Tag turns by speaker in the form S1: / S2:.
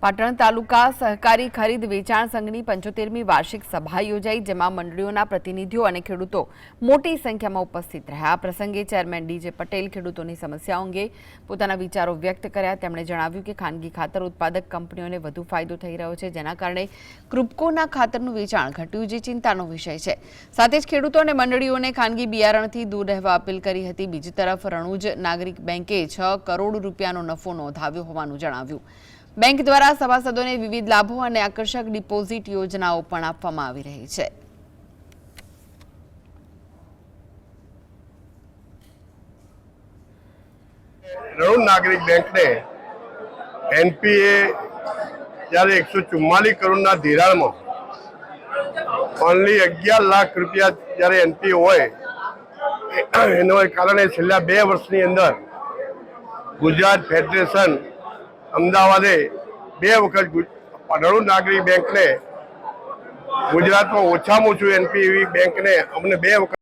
S1: પાટણ તાલુકા સહકારી ખરીદ વેચાણ સંઘની 75મી વાર્ષિક સભા યોજાઈ, જેમાં મંડળીઓના પ્રતિનિધિઓ અને ખેડૂતો મોટી સંખ્યામાં ઉપસ્થિત રહ્યા। આ પ્રસંગે ચેરમેન ડીજે પટેલ ખેડૂતોની સમસ્યાઓ અંગે પોતાના વિચારો વ્યક્ત કર્યા। તેમણે જણાવ્યું કે ખાનગી ખાતર ઉત્પાદક કંપનીઓને વધુ ફાયદો થઈ રહ્યો છે, જેના કારણે ક્રુપ્કોના ખાતરનું વેચાણ ઘટ્યું, જે ચિંતાનો વિષય છે। સાથે જ ખેડૂતો અને મંડળીઓને ખાનગી બિયારણથી દૂર રહેવા અપીલ કરી હતી। બીજી તરફ રણુજ નાગરિક બેંકે 6 કરોડ રૂપિયાનો નફો નોંધાવ્યો હોવાનું જણાવ્યું। બેંક દ્વારા સભાસદોને વિવિધ લાભો અને આકર્ષક ડિપોઝિટ યોજનાઓ પણ આપવામાં આવી રહી છે।
S2: રણુજ નાગરિક બેંકને એનપીએ જ્યારે 144 કરોડના ધિરાણમાં ઓનલી 11 લાખ રૂપિયા જ્યારે એનપીએ હોય, એના કારણે છેલ્લા 2 વર્ષની અંદર ગુજરાત ફેડરેશન અમદાવાદે 2 વખત રણુજ નાગરિક બેંકને ગુજરાતમાં ઓછામાં ઓછું એનપીએ એવી બેંકને અમને 2 વખત